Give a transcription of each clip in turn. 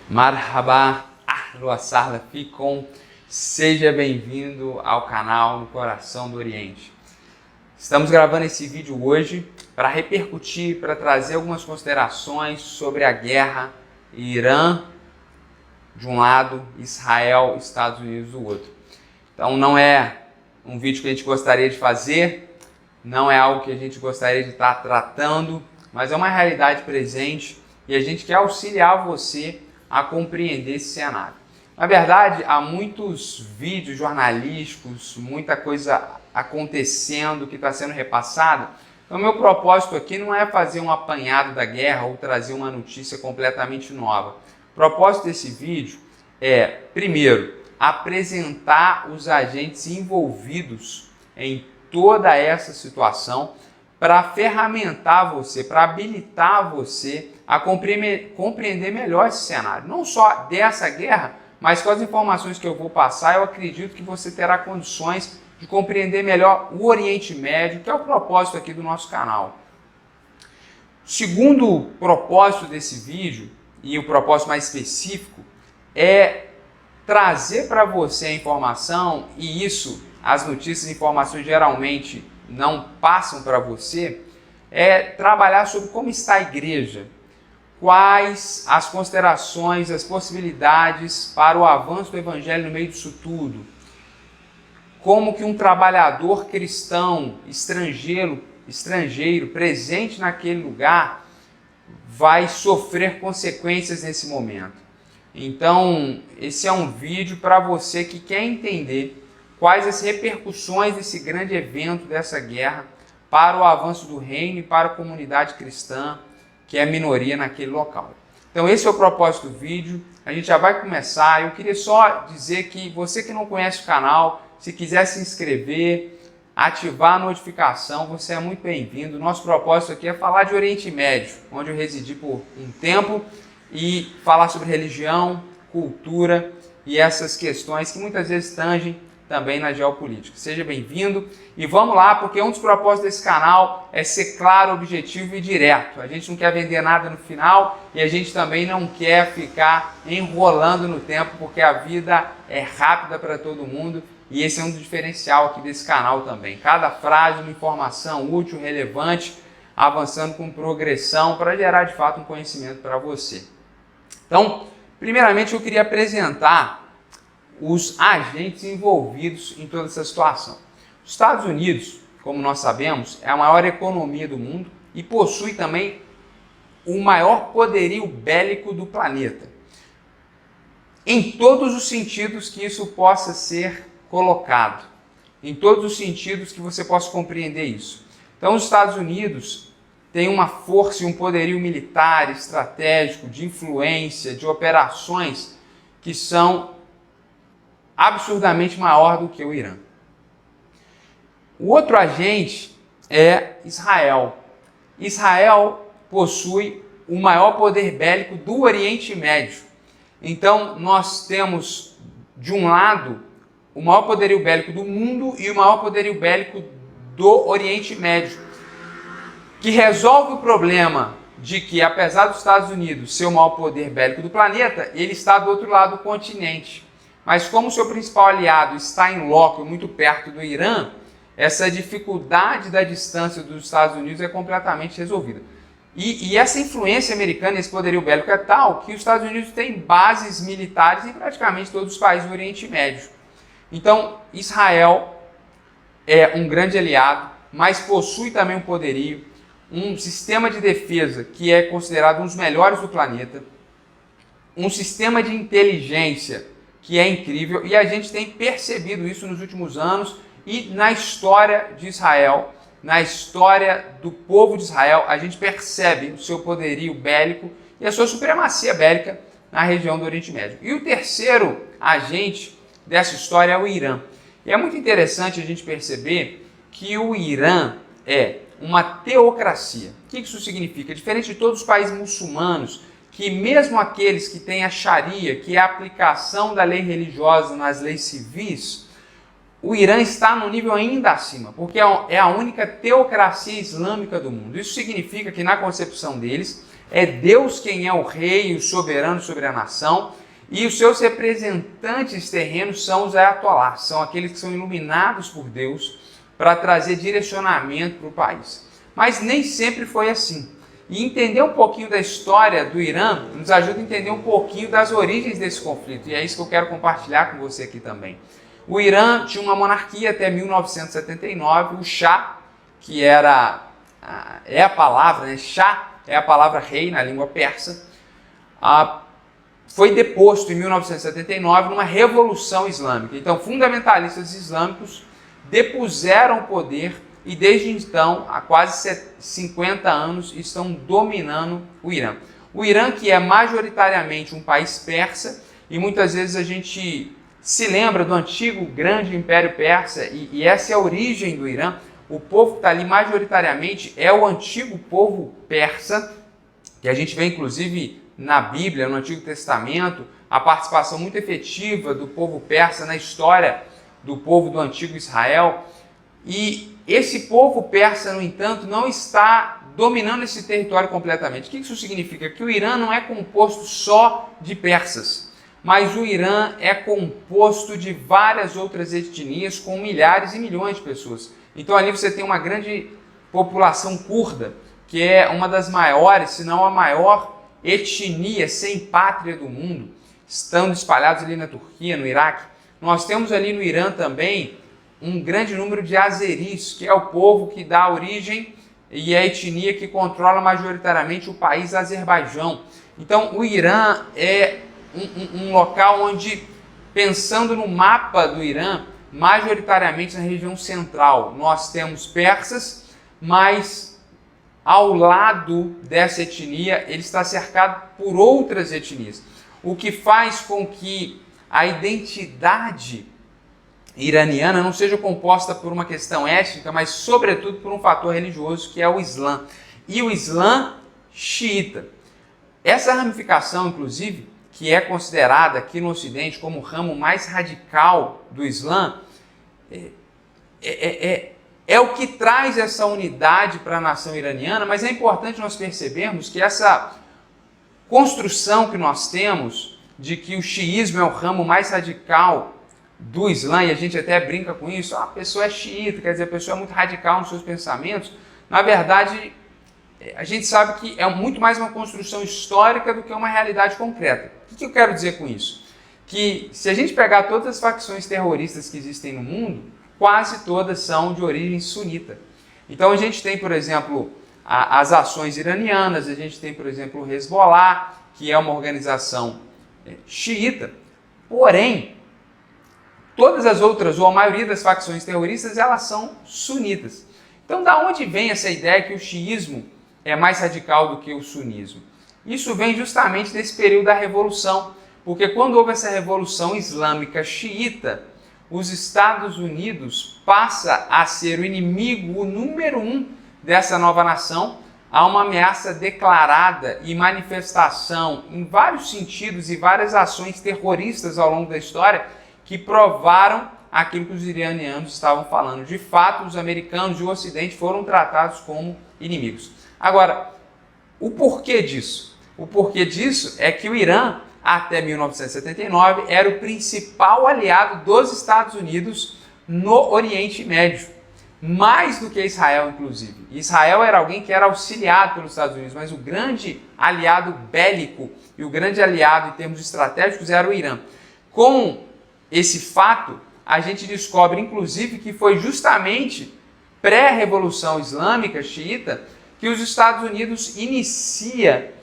Marhaba, ahlan wa sahlan fikum, seja bem-vindo ao canal No Coração do Oriente. Estamos gravando esse vídeo hoje para repercutir, para trazer algumas considerações sobre a guerra Irã de um lado, Israel e Estados Unidos do outro. Então não é um vídeo que a gente gostaria de fazer, não é algo que a gente gostaria de estar tratando, mas é uma realidade presente e a gente quer auxiliar você a compreender esse cenário. Na verdade, há muitos vídeos jornalísticos, muita coisa acontecendo que está sendo repassada. Então, meu propósito aqui não é fazer um apanhado da guerra ou trazer uma notícia completamente nova. O propósito desse vídeo é, primeiro, apresentar os agentes envolvidos em toda essa situação para ferramentar você, para habilitar você a compreender melhor esse cenário. Não só dessa guerra, mas com as informações que eu vou passar, eu acredito que você terá condições de compreender melhor o Oriente Médio, que é o propósito aqui do nosso canal. O segundo propósito desse vídeo, e o propósito mais específico, é trazer para você a informação, e isso, as notícias e informações geralmente não passam para você, é trabalhar sobre como está a igreja, quais as considerações, as possibilidades para o avanço do evangelho no meio disso tudo, como que um trabalhador cristão estrangeiro presente naquele lugar vai sofrer consequências nesse momento. Então, esse é um vídeo para você que quer entender quais as repercussões desse grande evento, dessa guerra, para o avanço do reino e para a comunidade cristã, que é minoria naquele local. Então esse é o propósito do vídeo, a gente já vai começar. Eu queria só dizer que você que não conhece o canal, se quiser se inscrever, ativar a notificação, você é muito bem-vindo. Nosso propósito aqui é falar de Oriente Médio, onde eu residi por um tempo, e falar sobre religião, cultura e essas questões que muitas vezes tangem também na geopolítica. Seja bem-vindo e vamos lá, porque um dos propósitos desse canal é ser claro, objetivo e direto. A gente não quer vender nada no final e a gente também não quer ficar enrolando no tempo, porque a vida é rápida para todo mundo e esse é um diferencial aqui desse canal também. Cada frase, uma informação útil, relevante, avançando com progressão para gerar de fato um conhecimento para você. Então, primeiramente eu queria apresentar os agentes envolvidos em toda essa situação. Os Estados Unidos, como nós sabemos, é a maior economia do mundo e possui também o maior poderio bélico do planeta. Em todos os sentidos que isso possa ser colocado, em todos os sentidos que você possa compreender isso. Então, os Estados Unidos têm uma força e um poderio militar, estratégico, de influência, de operações que são absurdamente maior do que o Irã. O outro agente é Israel. Israel possui o maior poder bélico do Oriente Médio. Então, nós temos, de um lado, o maior poderio bélico do mundo e o maior poderio bélico do Oriente Médio, que resolve o problema de que, apesar dos Estados Unidos ser o maior poder bélico do planeta, ele está do outro lado do continente. Mas como seu principal aliado está em loco, muito perto do Irã, essa dificuldade da distância dos Estados Unidos é completamente resolvida. E essa influência americana, esse poderio bélico é tal que os Estados Unidos têm bases militares em praticamente todos os países do Oriente Médio. Então, Israel é um grande aliado, mas possui também um poderio, um sistema de defesa que é considerado um dos melhores do planeta, um sistema de inteligência que é incrível, e a gente tem percebido isso nos últimos anos e na história de Israel, na história do povo de Israel, a gente percebe o seu poderio bélico e a sua supremacia bélica na região do Oriente Médio. E o terceiro agente dessa história é o Irã. E é muito interessante a gente perceber que o Irã é uma teocracia. O que isso significa? Diferente de todos os países muçulmanos, que mesmo aqueles que têm a Sharia, que é a aplicação da lei religiosa nas leis civis, o Irã está no nível ainda acima, porque é a única teocracia islâmica do mundo. Isso significa que, na concepção deles, É Deus quem é o rei, o soberano sobre a nação, e os seus representantes terrenos são os ayatollahs, são aqueles que são iluminados por Deus para trazer direcionamento para o país. Mas nem sempre foi assim. E entender um pouquinho da história do Irã nos ajuda a entender um pouquinho das origens desse conflito. E é isso que eu quero compartilhar com você aqui também. O Irã tinha uma monarquia até 1979. O Shah, que é a palavra, né? Shah é a palavra rei na língua persa, foi deposto em 1979 numa revolução islâmica. Então, fundamentalistas islâmicos depuseram o poder e desde então, há quase 50 anos, estão dominando o Irã. O Irã, que é majoritariamente um país persa, e muitas vezes a gente se lembra do antigo grande Império Persa, e essa é a origem do Irã. O povo que está ali majoritariamente é o antigo povo persa, que a gente vê inclusive na Bíblia, no Antigo Testamento, a participação muito efetiva do povo persa na história do povo do antigo Israel. E esse povo persa, no entanto, não está dominando esse território completamente. O que isso significa? Que o Irã não é composto só de persas, mas o Irã é composto de várias outras etnias com milhares e milhões de pessoas. Então ali você tem uma grande população curda, que é uma das maiores, se não a maior etnia sem pátria do mundo, estando espalhados ali na Turquia, no Iraque. Nós temos ali no Irã também um grande número de azeris, que é o povo que dá origem e a etnia que controla majoritariamente o país Azerbaijão. Então o Irã é um local onde, pensando no mapa do Irã, majoritariamente na região central, nós temos persas, mas ao lado dessa etnia ele está cercado por outras etnias, o que faz com que a identidade iraniana não seja composta por uma questão étnica, mas sobretudo por um fator religioso, que é o Islã. E o Islã xiita. Essa ramificação, inclusive, que é considerada aqui no Ocidente como o ramo mais radical do Islã, é o que traz essa unidade para a nação iraniana, mas é importante nós percebermos que essa construção que nós temos de que o xiismo é o ramo mais radical do Islã, e a gente até brinca com isso, a pessoa é xiita, quer dizer, a pessoa é muito radical nos seus pensamentos. Na verdade, a gente sabe que é muito mais uma construção histórica do que uma realidade concreta. O que eu quero dizer com isso? Que se a gente pegar todas as facções terroristas que existem no mundo, quase todas são de origem sunita. Então a gente tem, por exemplo, as ações iranianas, a gente tem, por exemplo, o Hezbollah, que é uma organização xiita, porém, todas as outras, ou a maioria das facções terroristas, elas são sunitas. Então, da onde vem essa ideia que o xiismo é mais radical do que o sunismo? Isso vem justamente desse período da Revolução, porque quando houve essa Revolução Islâmica xiita, os Estados Unidos passa a ser o inimigo número 1 dessa nova nação. Há uma ameaça declarada e manifestação em vários sentidos e várias ações terroristas ao longo da história que provaram aquilo que os iranianos estavam falando. De fato, os americanos e o Ocidente foram tratados como inimigos. Agora, o porquê disso? O porquê disso é que o Irã, até 1979, era o principal aliado dos Estados Unidos no Oriente Médio, mais do que Israel, inclusive. Israel era alguém que era auxiliado pelos Estados Unidos, mas o grande aliado bélico e o grande aliado em termos estratégicos era o Irã. Com esse fato, a gente descobre, inclusive, que foi justamente pré-revolução islâmica xiita que os Estados Unidos inicia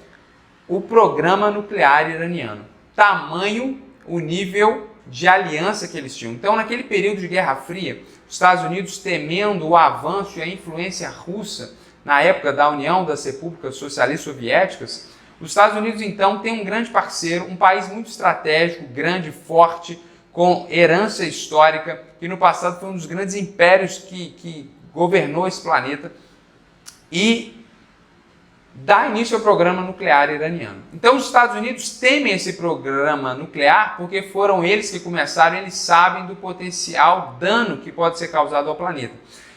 o programa nuclear iraniano. Tamanho o nível de aliança que eles tinham. Então, naquele período de Guerra Fria, os Estados Unidos, temendo o avanço e a influência russa na época da União das Repúblicas Socialistas Soviéticas, os Estados Unidos, então, tem um grande parceiro, um país muito estratégico, grande, forte, com herança histórica, que no passado foi um dos grandes impérios que governou esse planeta, e dá início ao programa nuclear iraniano. Então os Estados Unidos temem esse programa nuclear porque foram eles que começaram, eles sabem do potencial dano que pode ser causado ao planeta.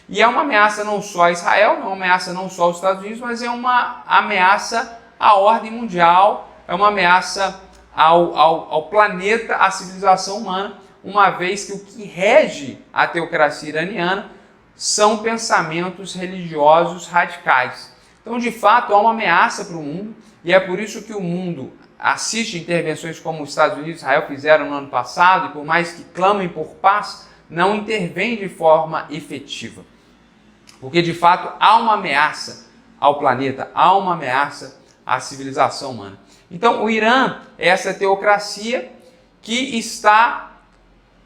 E é uma ameaça não só a Israel, não é uma ameaça não só aos Estados Unidos, mas é uma ameaça à ordem mundial, é uma ameaça ao planeta, à civilização humana, uma vez que o que rege a teocracia iraniana são pensamentos religiosos radicais. Então, de fato, há uma ameaça para o mundo, e é por isso que o mundo assiste intervenções como os Estados Unidos e Israel fizeram no ano passado, e por mais que clamem por paz, não intervém de forma efetiva. Porque, de fato, há uma ameaça ao planeta, há uma ameaça à civilização humana. Então, o Irã é essa teocracia que está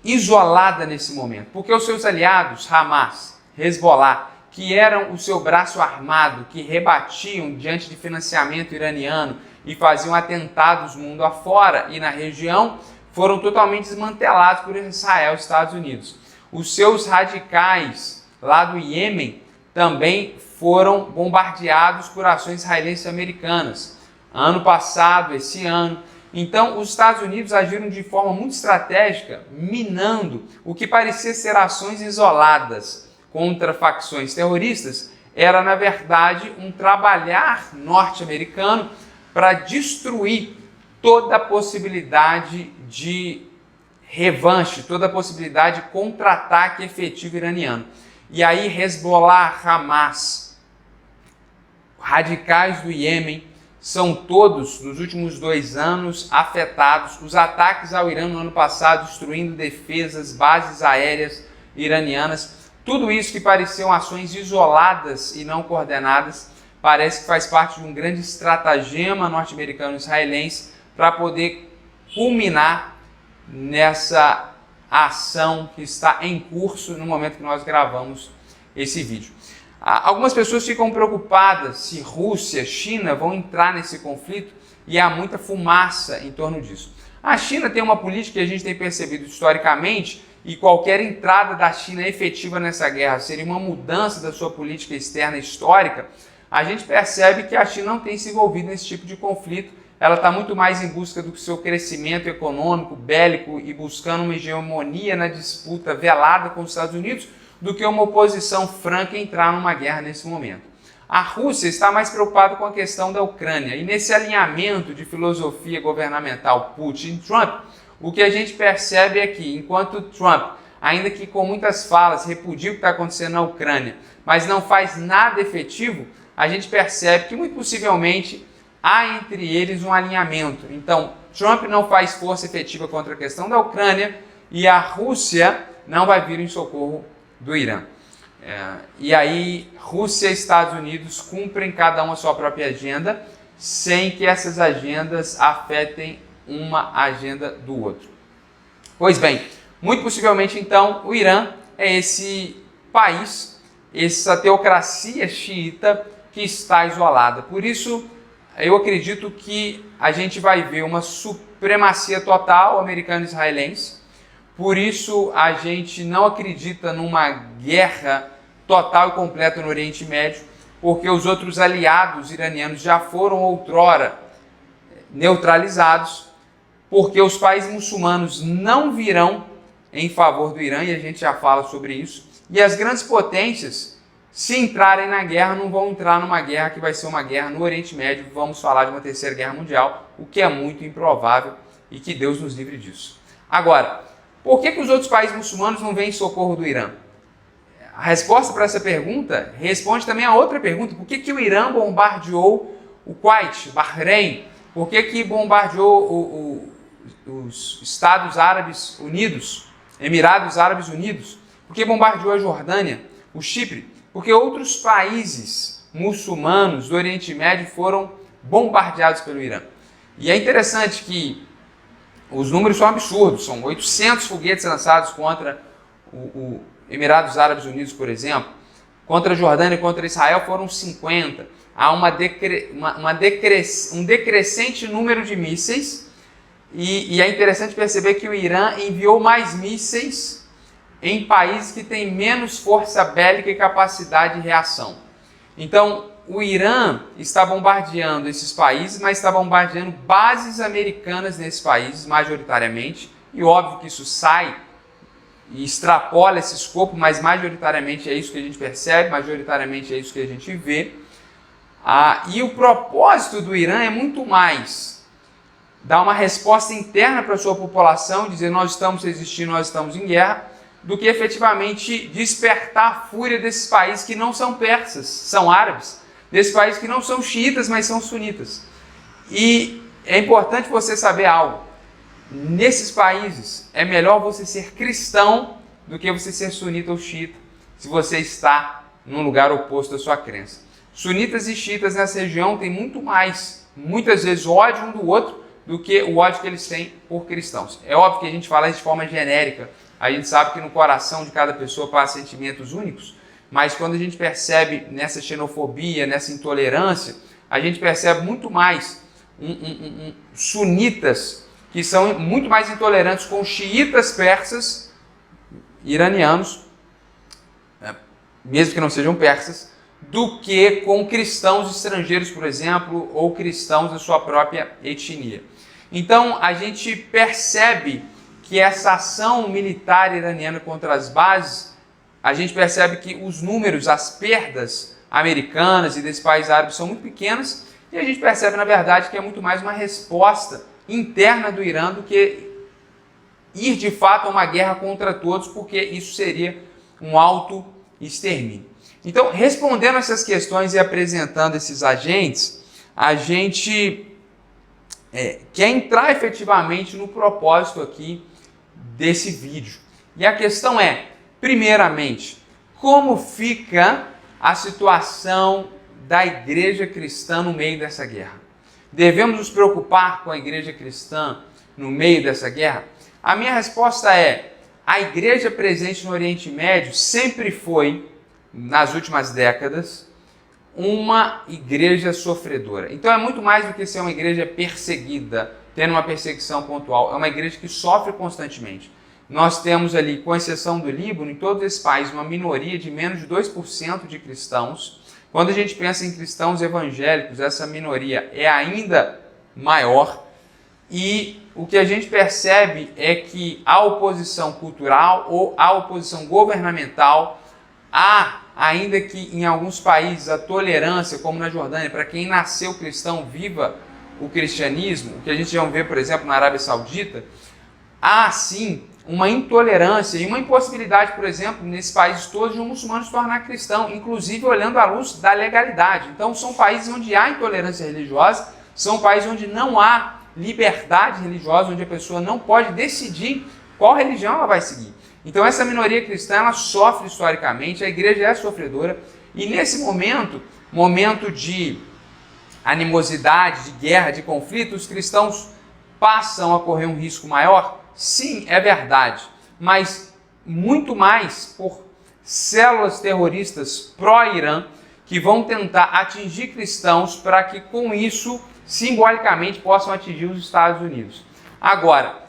isolada nesse momento, porque os seus aliados, Hamas, Hezbollah, que eram o seu braço armado, que rebatiam diante de financiamento iraniano e faziam atentados mundo afora e na região, foram totalmente desmantelados por Israel e Estados Unidos. Os seus radicais lá do Iêmen também foram bombardeados por ações israelenses e americanas. Ano passado, esse ano. Então, os Estados Unidos agiram de forma muito estratégica, minando o que parecia ser ações isoladas contra facções terroristas, era, na verdade, um trabalhar norte-americano para destruir toda a possibilidade de revanche, toda a possibilidade de contra-ataque efetivo iraniano. E aí, Hezbollah, Hamas, radicais do Iêmen, são todos, nos últimos 2 anos, afetados. Os ataques ao Irã no ano passado, destruindo defesas, bases aéreas iranianas, tudo isso que pareciam ações isoladas e não coordenadas, parece que faz parte de um grande estratagema norte-americano-israelense para poder culminar nessa ação que está em curso no momento que nós gravamos esse vídeo. Algumas pessoas ficam preocupadas se Rússia, China vão entrar nesse conflito e há muita fumaça em torno disso. A China tem uma política que a gente tem percebido historicamente, e qualquer entrada da China efetiva nessa guerra seria uma mudança da sua política externa histórica. A gente percebe que a China não tem se envolvido nesse tipo de conflito, ela está muito mais em busca do seu crescimento econômico, bélico e buscando uma hegemonia na disputa velada com os Estados Unidos, do que uma oposição franca entrar numa guerra nesse momento. A Rússia está mais preocupada com a questão da Ucrânia, e nesse alinhamento de filosofia governamental Putin-Trump, o que a gente percebe é que, enquanto Trump, ainda que com muitas falas, repudia o que está acontecendo na Ucrânia, mas não faz nada efetivo, a gente percebe que muito possivelmente há entre eles um alinhamento. Então, Trump não faz força efetiva contra a questão da Ucrânia e a Rússia não vai vir em socorro do Irã. E aí, Rússia e Estados Unidos cumprem cada um a sua própria agenda, sem que essas agendas afetem uma agenda do outro. Pois bem, muito possivelmente então o Irã é esse país, essa teocracia xiita que está isolada. Por isso, eu acredito que a gente vai ver uma supremacia total americano-israelense. Por isso, a gente não acredita numa guerra total e completa no Oriente Médio, porque os outros aliados iranianos já foram outrora neutralizados, porque os países muçulmanos não virão em favor do Irã, e a gente já fala sobre isso, e as grandes potências, se entrarem na guerra, não vão entrar numa guerra que vai ser uma guerra no Oriente Médio, vamos falar de uma terceira guerra mundial, o que é muito improvável e que Deus nos livre disso. Agora, por que os outros países muçulmanos não vêm em socorro do Irã? A resposta para essa pergunta responde também a outra pergunta: por que o Irã bombardeou o Kuwait, Bahrein? Por que bombardeou os Estados Árabes Unidos, Emirados Árabes Unidos? Por que bombardeou a Jordânia, o Chipre? Porque outros países muçulmanos do Oriente Médio foram bombardeados pelo Irã. E é interessante que os números são absurdos, são 800 foguetes lançados contra o Emirados Árabes Unidos, por exemplo. Contra a Jordânia e contra Israel foram 50. Há um decrescente número de mísseis, e é interessante perceber que o Irã enviou mais mísseis em países que têm menos força bélica e capacidade de reação. Então, o Irã está bombardeando esses países, mas está bombardeando bases americanas nesses países, majoritariamente, e óbvio que isso sai e extrapola esse escopo, mas majoritariamente é isso que a gente percebe, majoritariamente é isso que a gente vê. E o propósito do Irã é muito mais dar uma resposta interna para a sua população, dizer nós estamos resistindo, nós estamos em guerra, do que efetivamente despertar a fúria desses países que não são persas, são árabes, desses países que não são xiitas, mas são sunitas. E é importante você saber algo. Nesses países é melhor você ser cristão do que você ser sunita ou xiita, se você está num lugar oposto à sua crença. Sunitas e xiitas nessa região têm muito mais, muitas vezes, ódio um do outro do que o ódio que eles têm por cristãos. É óbvio que a gente fala isso de forma genérica, a gente sabe que no coração de cada pessoa passa sentimentos únicos, mas quando a gente percebe nessa xenofobia, nessa intolerância, a gente percebe muito mais sunitas que são muito mais intolerantes com xiitas persas, iranianos, mesmo que não sejam persas, do que com cristãos estrangeiros, por exemplo, ou cristãos da sua própria etnia. Então, a gente percebe que essa ação militar iraniana contra as bases, a gente percebe que os números, as perdas americanas e desses países árabes são muito pequenas, e a gente percebe, na verdade, que é muito mais uma resposta interna do Irã do que ir, de fato, a uma guerra contra todos, porque isso seria um auto-extermínio. Então, respondendo essas questões e apresentando esses agentes, a gente quer entrar efetivamente no propósito aqui desse vídeo. E a questão é, primeiramente, como fica a situação da igreja cristã no meio dessa guerra? Devemos nos preocupar com a igreja cristã no meio dessa guerra? A minha resposta é, a igreja presente no Oriente Médio sempre foi, nas últimas décadas, uma igreja sofredora. Então é muito mais do que ser uma igreja perseguida, tendo uma perseguição pontual. É uma igreja que sofre constantemente. Nós temos ali, com exceção do Líbano, em todos esses países, uma minoria de menos de 2% de cristãos. Quando a gente pensa em cristãos evangélicos, essa minoria é ainda maior. E o que a gente percebe é que a oposição cultural ou a oposição governamental, ainda que em alguns países a tolerância, como na Jordânia, para quem nasceu cristão, viva o cristianismo, o que a gente já vê, por exemplo, na Arábia Saudita, há sim uma intolerância e uma impossibilidade, por exemplo, nesses países todos, de um muçulmano se tornar cristão, inclusive olhando à luz da legalidade. Então são países onde há intolerância religiosa, são países onde não há liberdade religiosa, onde a pessoa não pode decidir qual religião ela vai seguir. Então essa minoria cristã, ela sofre historicamente, a igreja é sofredora, e nesse momento de animosidade, de guerra, de conflito, os cristãos passam a correr um risco maior? Sim, é verdade, mas muito mais por células terroristas pró-Irã que vão tentar atingir cristãos para que com isso, simbolicamente, possam atingir os Estados Unidos. Agora,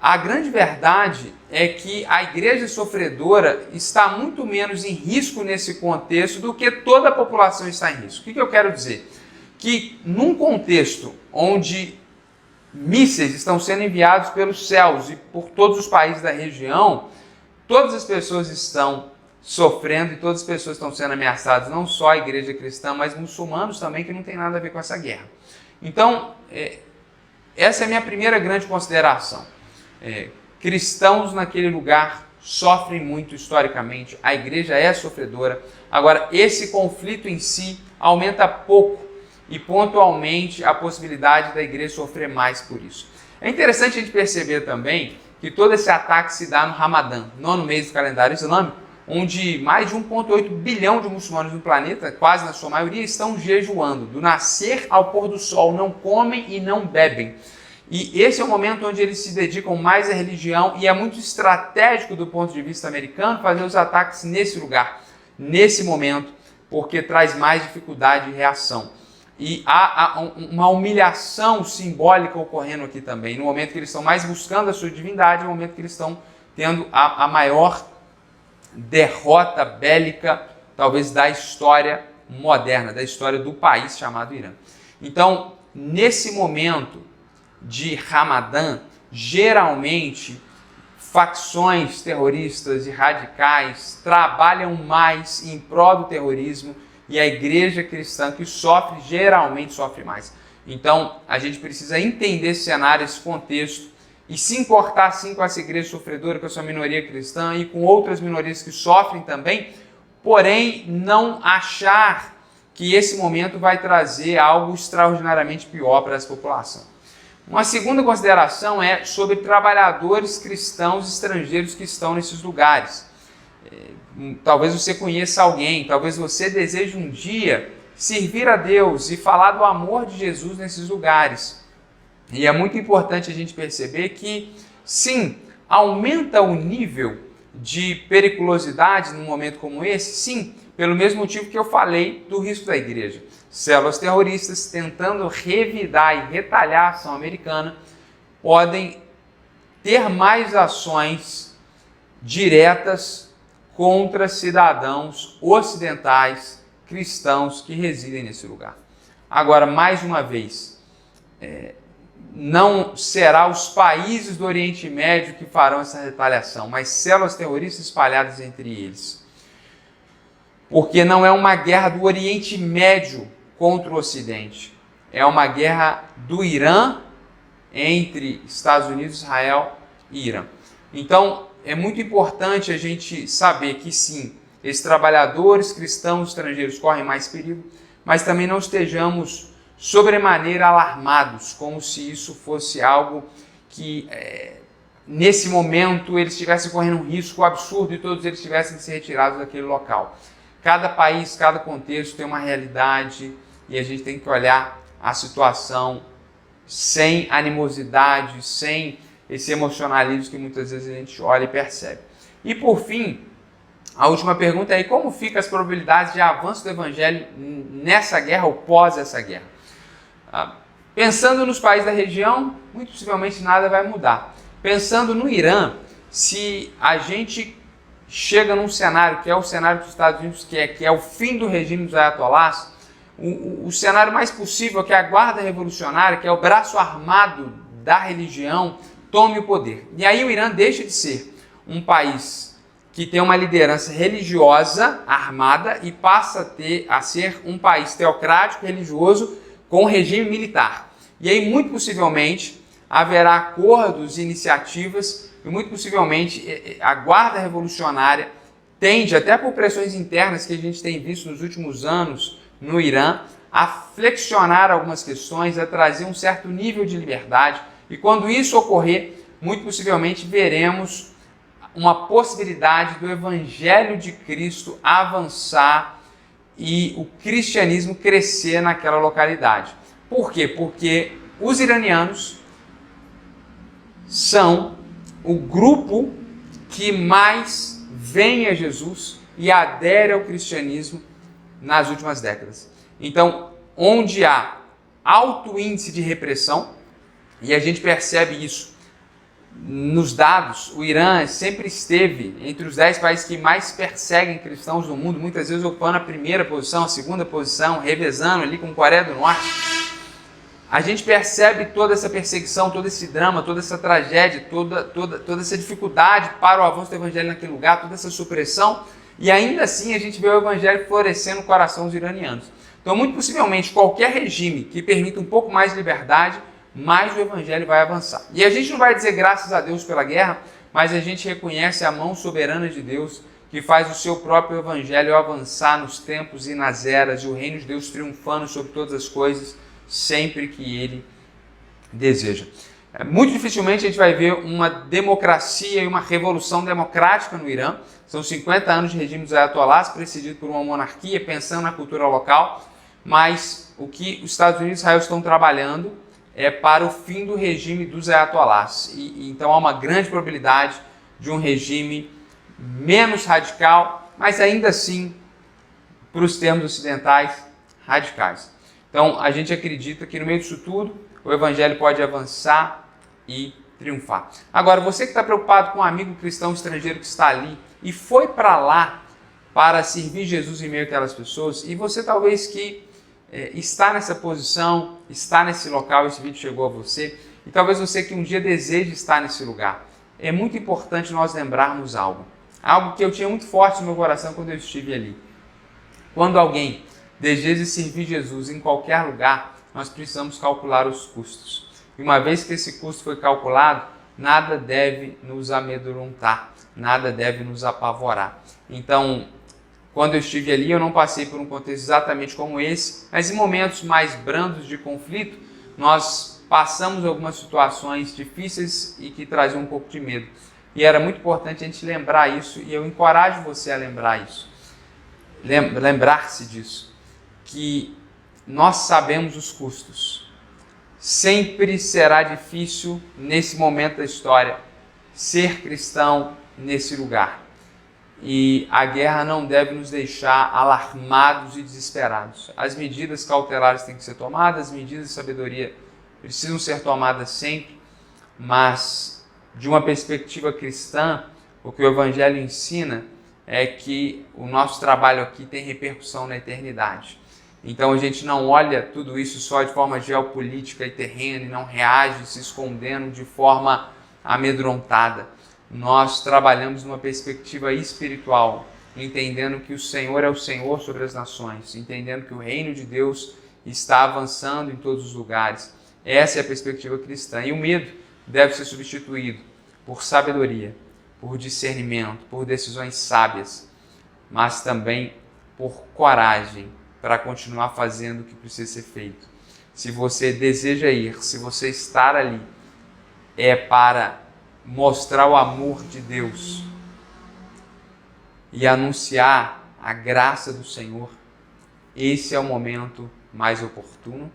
a grande verdade é que a igreja sofredora está muito menos em risco nesse contexto do que toda a população está em risco. O que eu quero dizer? Que num contexto onde mísseis estão sendo enviados pelos céus e por todos os países da região, todas as pessoas estão sofrendo e todas as pessoas estão sendo ameaçadas, não só a igreja cristã, mas muçulmanos também, que não tem nada a ver com essa guerra. Então, essa é a minha primeira grande consideração. Cristãos naquele lugar sofrem muito historicamente, a igreja é sofredora. Agora, esse conflito em si aumenta pouco e pontualmente a possibilidade da igreja sofrer mais por isso. É interessante a gente perceber também que todo esse ataque se dá no Ramadã, nono mês do calendário islâmico, onde mais de 1,8 bilhão de muçulmanos no planeta, quase na sua maioria, estão jejuando. Do nascer ao pôr do sol, não comem e não bebem. E esse é o momento onde eles se dedicam mais à religião, e é muito estratégico do ponto de vista americano fazer os ataques nesse lugar, nesse momento, porque traz mais dificuldade de reação. E há uma humilhação simbólica ocorrendo aqui também, no momento que eles estão mais buscando a sua divindade, no momento que eles estão tendo a maior derrota bélica, talvez, da história moderna, da história do país chamado Irã. Então, nesse momento de Ramadã, geralmente, facções terroristas e radicais trabalham mais em prol do terrorismo e a igreja cristã que sofre, geralmente sofre mais. Então, a gente precisa entender esse cenário, esse contexto, e se importar sim com essa igreja sofredora, com a sua minoria cristã e com outras minorias que sofrem também, porém não achar que esse momento vai trazer algo extraordinariamente pior para essa população. Uma segunda consideração é sobre trabalhadores cristãos estrangeiros que estão nesses lugares. Talvez você conheça alguém, talvez você deseje um dia servir a Deus e falar do amor de Jesus nesses lugares. E é muito importante a gente perceber que, sim, aumenta o nível de periculosidade num momento como esse, sim, pelo mesmo motivo que eu falei do risco da igreja. Células terroristas tentando revidar e retalhar a ação americana podem ter mais ações diretas contra cidadãos ocidentais cristãos que residem nesse lugar. Agora, mais uma vez, não será os países do Oriente Médio que farão essa retaliação, mas células terroristas espalhadas entre eles. Porque não é uma guerra do Oriente Médio contra o Ocidente. É uma guerra do Irã entre Estados Unidos, Israel e Irã. Então, é muito importante a gente saber que sim, esses trabalhadores cristãos estrangeiros correm mais perigo, mas também não estejamos sobremaneira alarmados, como se isso fosse algo que, nesse momento, eles estivessem correndo um risco absurdo e todos eles tivessem que ser retirados daquele local. Cada país, cada contexto tem uma realidade e a gente tem que olhar a situação sem animosidade, sem esse emocionalismo que muitas vezes a gente olha e percebe. E por fim, a última pergunta é: como ficam as probabilidades de avanço do evangelho nessa guerra ou pós essa guerra? Pensando nos países da região, muito possivelmente nada vai mudar. Pensando no Irã, se a gente chega num cenário que é o cenário que os Estados Unidos quer, que é o fim do regime dos ayatollahs, o cenário mais possível é que a guarda revolucionária, que é o braço armado da religião, tome o poder. E aí o Irã deixa de ser um país que tem uma liderança religiosa armada e passa a ser um país teocrático religioso com regime militar. E aí, muito possivelmente, haverá acordos e iniciativas e, muito possivelmente, a guarda revolucionária tende, até por pressões internas que a gente tem visto nos últimos anos no Irã, a flexionar algumas questões, a trazer um certo nível de liberdade. E quando isso ocorrer, muito possivelmente veremos uma possibilidade do Evangelho de Cristo avançar e o cristianismo crescer naquela localidade. Por quê? Porque os iranianos são o grupo que mais vem a Jesus e adere ao cristianismo nas últimas décadas. Então, onde há alto índice de repressão, e a gente percebe isso nos dados, o Irã sempre esteve entre os 10 países que mais perseguem cristãos no mundo, muitas vezes ocupando a primeira posição, a segunda posição, revezando ali com a Coreia do Norte. A gente percebe toda essa perseguição, todo esse drama, toda essa tragédia, toda essa dificuldade para o avanço do evangelho naquele lugar, toda essa supressão, e ainda assim a gente vê o evangelho florescer no coração dos iranianos. Então, muito possivelmente, qualquer regime que permita um pouco mais de liberdade, mais o evangelho vai avançar. E a gente não vai dizer graças a Deus pela guerra, mas a gente reconhece a mão soberana de Deus que faz o seu próprio evangelho avançar nos tempos e nas eras, e o reino de Deus triunfando sobre todas as coisas, sempre que ele deseja. Muito dificilmente a gente vai ver uma democracia e uma revolução democrática no Irã. São 50 anos de regime dos ayatollahs, precedido por uma monarquia, pensando na cultura local, mas o que os Estados Unidos e Israel estão trabalhando é para o fim do regime dos ayatollahs. Então há uma grande probabilidade de um regime menos radical, mas ainda assim, para os termos ocidentais, radicais. Então a gente acredita que no meio disso tudo, o evangelho pode avançar e triunfar. Agora, você que está preocupado com um amigo cristão estrangeiro que está ali e foi para lá para servir Jesus em meio àquelas pessoas, e você talvez que está nessa posição, está nesse local, esse vídeo chegou a você, e talvez você que um dia deseje estar nesse lugar. É muito importante nós lembrarmos algo que eu tinha muito forte no meu coração quando eu estive ali. Quando alguém deseja servir Jesus em qualquer lugar, nós precisamos calcular os custos. E uma vez que esse custo foi calculado, nada deve nos amedrontar, nada deve nos apavorar. Então, quando eu estive ali, eu não passei por um contexto exatamente como esse, mas em momentos mais brandos de conflito, nós passamos algumas situações difíceis e que traziam um pouco de medo. E era muito importante a gente lembrar isso, e eu encorajo você a lembrar isso. Lembrar-se disso, que nós sabemos os custos. Sempre será difícil, nesse momento da história, ser cristão nesse lugar. E a guerra não deve nos deixar alarmados e desesperados. As medidas cautelares têm que ser tomadas, as medidas de sabedoria precisam ser tomadas sempre, mas de uma perspectiva cristã, o que o Evangelho ensina é que o nosso trabalho aqui tem repercussão na eternidade. Então a gente não olha tudo isso só de forma geopolítica e terrena e não reage se escondendo de forma amedrontada. Nós trabalhamos numa perspectiva espiritual, entendendo que o Senhor é o Senhor sobre as nações, entendendo que o reino de Deus está avançando em todos os lugares. Essa é a perspectiva cristã. E o medo deve ser substituído por sabedoria, por discernimento, por decisões sábias, mas também por coragem para continuar fazendo o que precisa ser feito. Se você deseja ir, se você estar ali, é para mostrar o amor de Deus e anunciar a graça do Senhor, esse é o momento mais oportuno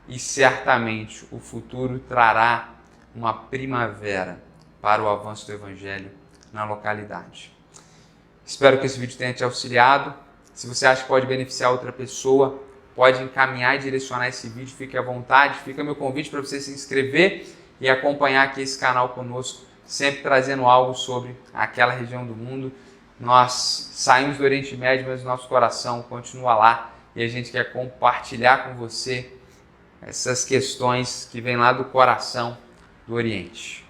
e certamente o futuro trará uma primavera para o avanço do Evangelho na localidade. Espero que esse vídeo tenha te auxiliado. Se você acha que pode beneficiar outra pessoa, pode encaminhar e direcionar esse vídeo, fique à vontade. Fica meu convite para você se inscrever e acompanhar aqui esse canal conosco, sempre trazendo algo sobre aquela região do mundo. Nós saímos do Oriente Médio, mas o nosso coração continua lá e a gente quer compartilhar com você essas questões que vêm lá do coração do Oriente.